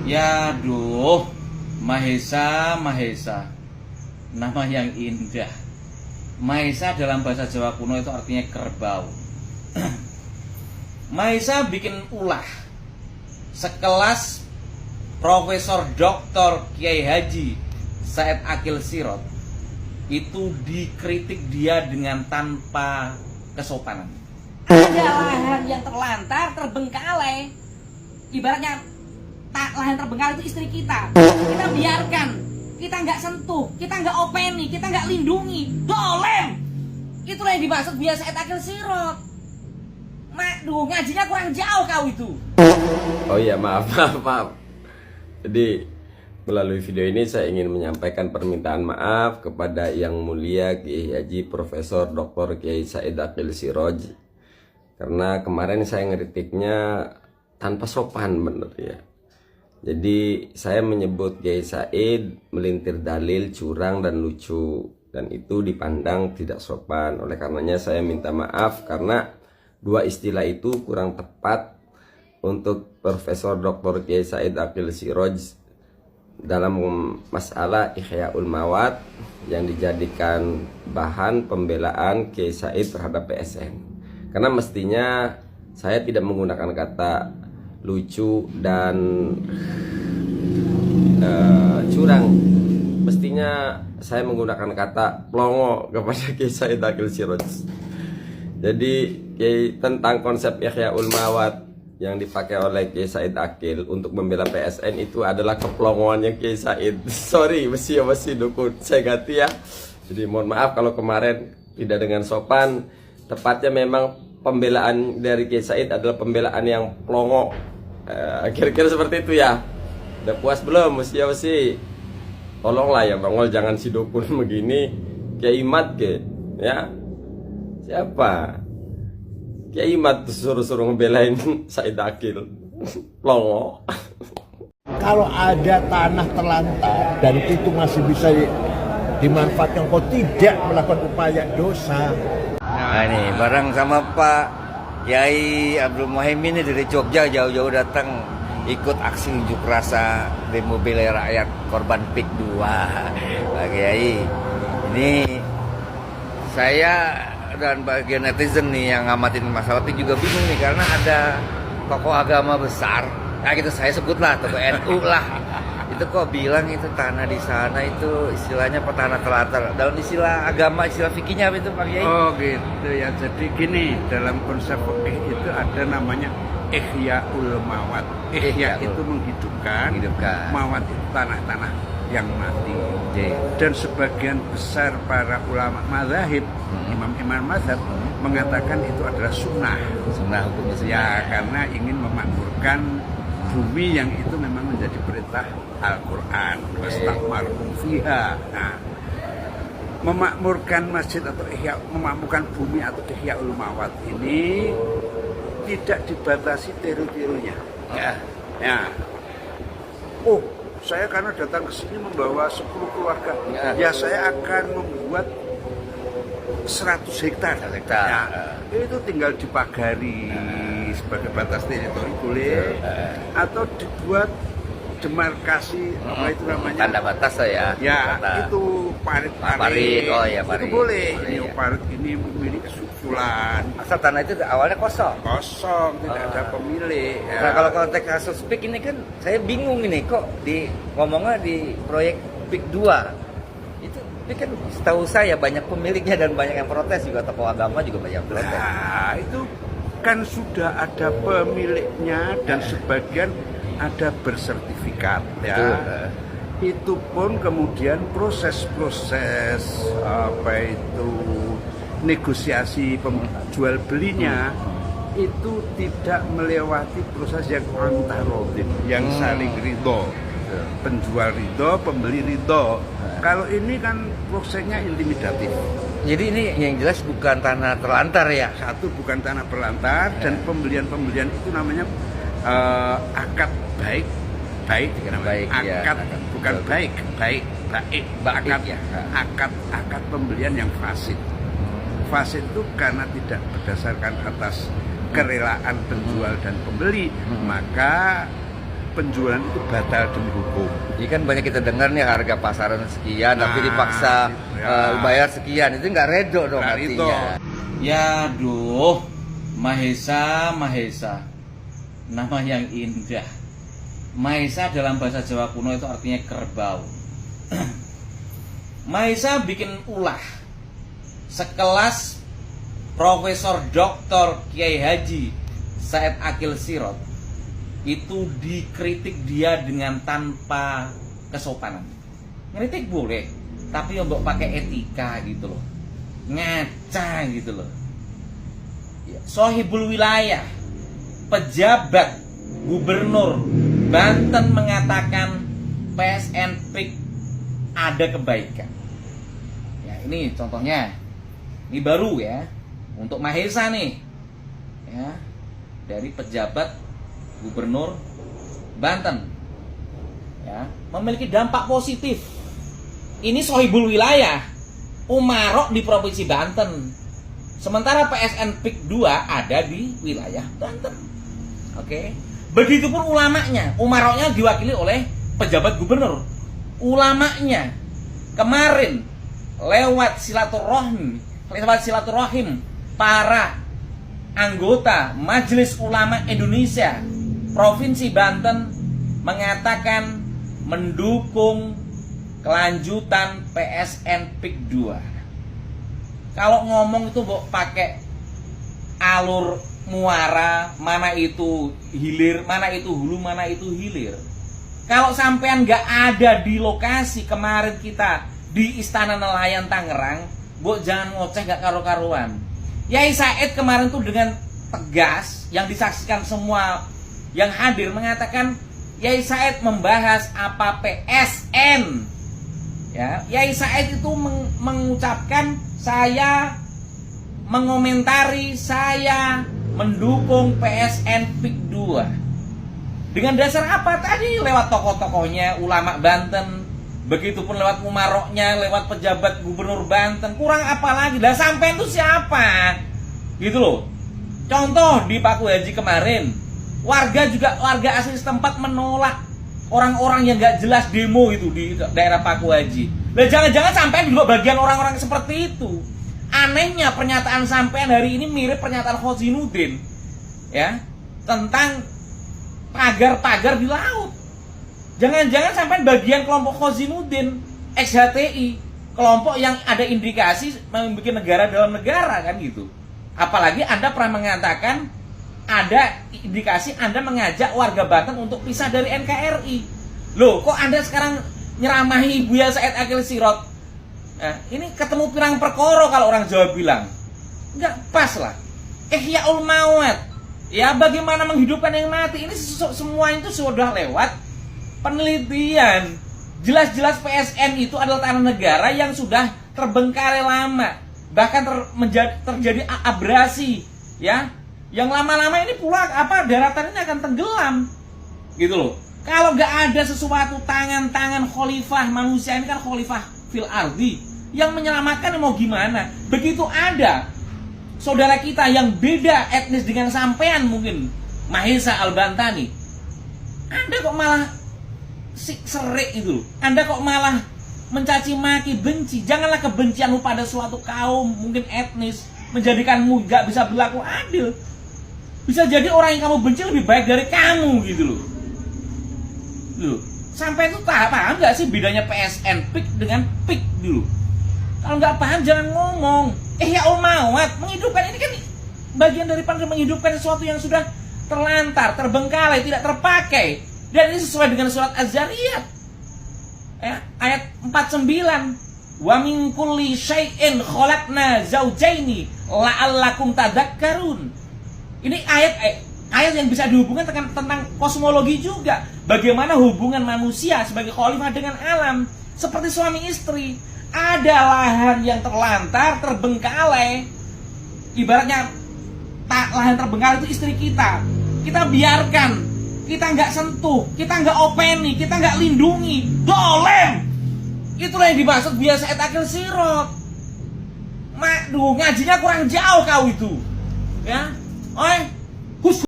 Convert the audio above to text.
Ya duh, Mahesa, Mahesa, nama yang indah. Mahesa dalam bahasa Jawa kuno itu artinya kerbau. Mahesa bikin ulah sekelas Profesor Dr. Kiai Haji Said Akil Sirot itu dikritik dia dengan tanpa kesopanan. Ada lahan yang terlantar, terbengkalai. Ibaratnya lahan terbengkalai itu istri kita. Kita biarkan, kita nggak sentuh, kita nggak openi, kita nggak lindungi. Dolem. Itulah yang dimaksud biasa Said Akil Sirot. Duh, ngajinya kurang jauh kau itu. Oh iya, maaf. Jadi melalui video ini saya ingin menyampaikan permintaan maaf kepada Yang Mulia Kiai Haji Profesor Dr. Kiai Said Akil Sirot, karena kemarin saya ngeritiknya tanpa sopan bener ya. Jadi saya menyebut Kiai Said melintir dalil, curang dan lucu, dan itu dipandang tidak sopan. Oleh karenanya saya minta maaf karena dua istilah itu kurang tepat untuk Profesor Dr. Kiai Said Akil Sirot dalam masalah Ihyaul Mawat yang dijadikan bahan pembelaan Kiai Said terhadap PSN. Karena mestinya saya tidak menggunakan kata lucu dan curang. Mestinya saya menggunakan kata plongo kepada Kiai Said Akil Sirot. Jadi tentang konsep Ihyaul Mawat yang dipakai oleh Kiai Said Akil untuk membela PSN itu adalah keplongoannya Kiai Said. Sorry, masih dukun. Saya ganti ya. Jadi mohon maaf kalau kemarin tidak dengan sopan. Tepatnya memang pembelaan dari Kiai Said adalah pembelaan yang plongo. Kira-kira seperti itu ya. Udah puas belum? Mesti. Tolonglah ya Bangol, jangan si dukun begini. Kiai Mat ke, ya. Siapa? Kiai Mat suruh ngebelain Said Akil. Plongo. Kalau ada tanah terlantar dan itu masih bisa dimanfaatkan, kok tidak melakukan upaya dosa. Nah ini bareng sama Pak Kiai Abdul Muhaimin dari Jogja, jauh-jauh datang ikut aksi unjuk rasa demo bela rakyat korban PIK 2. Pak Kiai, ini saya dan bagian netizen nih yang ngamatin masalah itu juga bingung nih, karena ada tokoh agama besar, ya gitu saya sebutlah, tokoh NU lah, itu kok bilang itu tanah di sana itu istilahnya tanah terlantar. Dalam istilah agama, istilah fikihnya apa itu Pak Kiai? Oh gitu ya, jadi gini, dalam konsep fikih itu ada namanya Ihyaul Mawat. Ihya itu menghidupkan, Mawat itu tanah-tanah yang mati. Dan sebagian besar para ulama mazhab, imam-imam mazhab mengatakan itu adalah sunnah hukum ya, karena ingin memakmurkan bumi yang itu memang menjadi perintah Al-Quran. Wastakmaru fiha. Nah, memakmurkan masjid atau memakmurkan bumi atau Ihyaul Mawat ini tidak dibatasi teritorinya. Ya. Oh, saya karena datang ke sini membawa 10 keluarga, ya saya akan membuat 100 hektar. Ya, itu tinggal dipagari sebagai batas teritori boleh, atau dibuat demarkasi apa itu namanya, tanda batas ya. Ya, itu parit. Oh ya, parit. Itu boleh. Ini parit ini milik susulan. Asal tanah itu awalnya kosong, tidak ada pemilik. Ya. Nah kalau konteks kasus PIK ini kan saya bingung ini, kok ngomongnya di proyek PIK 2 itu PIK kan setahu saya banyak pemiliknya dan banyak yang protes, juga tokoh agama juga banyak protes. Nah itu kan sudah ada pemiliknya dan sebagian ada bersertifikat ya. Itu pun kemudian proses apa itu negosiasi jual belinya itu tidak melewati proses yang antarodin, yang saling ridho, penjual ridho, pembeli ridho. Kalau ini kan prosesnya intimidatif. Jadi ini yang jelas bukan tanah terlantar ya. Satu, bukan tanah terlantar, dan pembelian itu namanya akad baik, akad ya, bukan baik, akad pembelian yang fasid. Fasid itu karena tidak berdasarkan atas kerelaan penjual dan pembeli, maka penjualan itu batal demi hukum. Ini kan banyak kita dengar nih harga pasaran sekian, tapi Nah, dipaksa ya. bayar sekian, itu nggak redo dong Nggak artinya. Ya duh, Mahesa, Mahesa, nama yang indah. Mahesa dalam bahasa Jawa kuno itu artinya kerbau. Mahesa bikin ulah sekelas Profesor Dr. Kiai Haji Said Akil Sirot itu dikritik dia dengan tanpa kesopanan. Ngeritik boleh, tapi untuk pakai etika gitu loh, ngaca gitu loh. Sohibul wilayah, pejabat gubernur Banten mengatakan PSN PIK ada kebaikan. Ya ini contohnya, ini baru ya untuk Mahesa nih, ya dari pejabat gubernur Banten, ya memiliki dampak positif. Ini sohibul wilayah, umarok di provinsi Banten. Sementara PSN PIK 2 ada di wilayah Banten. Oke. Begitupun ulamanya, umaroknya diwakili oleh pejabat gubernur. Ulamanya kemarin lewat silaturahim para anggota Majelis Ulama Indonesia Provinsi Banten mengatakan mendukung kelanjutan PSN PIK 2. Kalau ngomong itu pakai alur muara, mana itu hilir, mana itu hulu, mana itu hilir. Kalau sampean nggak ada di lokasi kemarin kita di Istana Nelayan Tangerang, jangan ngoceh nggak karu-karuan. Yai Said kemarin tuh dengan tegas yang disaksikan semua yang hadir mengatakan Yai Said membahas apa PSN. Ya, Yai Said itu mengucapkan saya mengomentari, saya mendukung PSN PIK 2. Dengan dasar apa? Tadi lewat tokoh-tokohnya ulama Banten, begitupun lewat umaroknya, lewat pejabat gubernur Banten. Kurang apa lagi? Lah sampai itu siapa? Gitu loh. Contoh di Paku Haji kemarin, warga asli setempat menolak orang-orang yang gak jelas demo itu di daerah Paku Haji. Lah jangan-jangan sampai juga bagian orang-orang seperti itu. Anehnya pernyataan sampean hari ini mirip pernyataan Khozinuddin, ya, tentang pagar-pagar di laut. Jangan-jangan sampean bagian kelompok Khozinuddin, ex-HTI, kelompok yang ada indikasi membuat negara dalam negara kan gitu. Apalagi Anda pernah mengatakan ada indikasi Anda mengajak warga Banten untuk pisah dari NKRI. Loh, kok Anda sekarang nyeramahi Buya Said Akil Sirot? Nah, ini ketemu pirang perkoro kalau orang Jawa bilang. Nggak pas lah. Ihyaul Mawat. Ya, bagaimana menghidupkan yang mati. Ini semua itu sudah lewat penelitian. Jelas-jelas PSN itu adalah tanah negara yang sudah terbengkalai lama. Bahkan terjadi abrasi, ya. Yang lama-lama ini pula daratan ini akan tenggelam. Gitu loh. Kalau nggak ada sesuatu tangan-tangan khalifah manusia, ini kan khalifah fil ardi yang menyelamatkan, mau gimana? Begitu ada saudara kita yang beda etnis dengan sampean, mungkin Mahesa Al-Bantani, Anda kok malah serik itu? Anda kok malah mencaci maki, benci? Janganlah kebencianmu pada suatu kaum, mungkin etnis, menjadikanmu nggak bisa berlaku adil. Bisa jadi orang yang kamu benci lebih baik dari kamu gitu loh. Loh, sampai itu paham nggak sih bedanya PSN PIK dengan PIK dulu? Kalau nggak paham jangan ngomong. Ihyaul Mawat, menghidupkan ini kan bagian daripada menghidupkan sesuatu yang sudah terlantar, terbengkalai, tidak terpakai. Dan ini sesuai dengan surat Az-Zariyat, ya, ayat 49. Wa min kulli syai'in khalaqna zaujaini la'allakum tadakkarun. Ini ayat yang bisa dihubungkan tentang kosmologi juga. Bagaimana hubungan manusia sebagai khalifah dengan alam. Seperti suami istri. Ada lahan yang terlantar, terbengkalai. Ibaratnya lahan terbengkalai itu istri kita. Kita biarkan, kita nggak sentuh, kita nggak openi, kita nggak lindungi. Dolem. Itulah yang dimaksud Buya Said Akil Sirot. Ngajinya kurang jauh kau itu. Ya. Oi,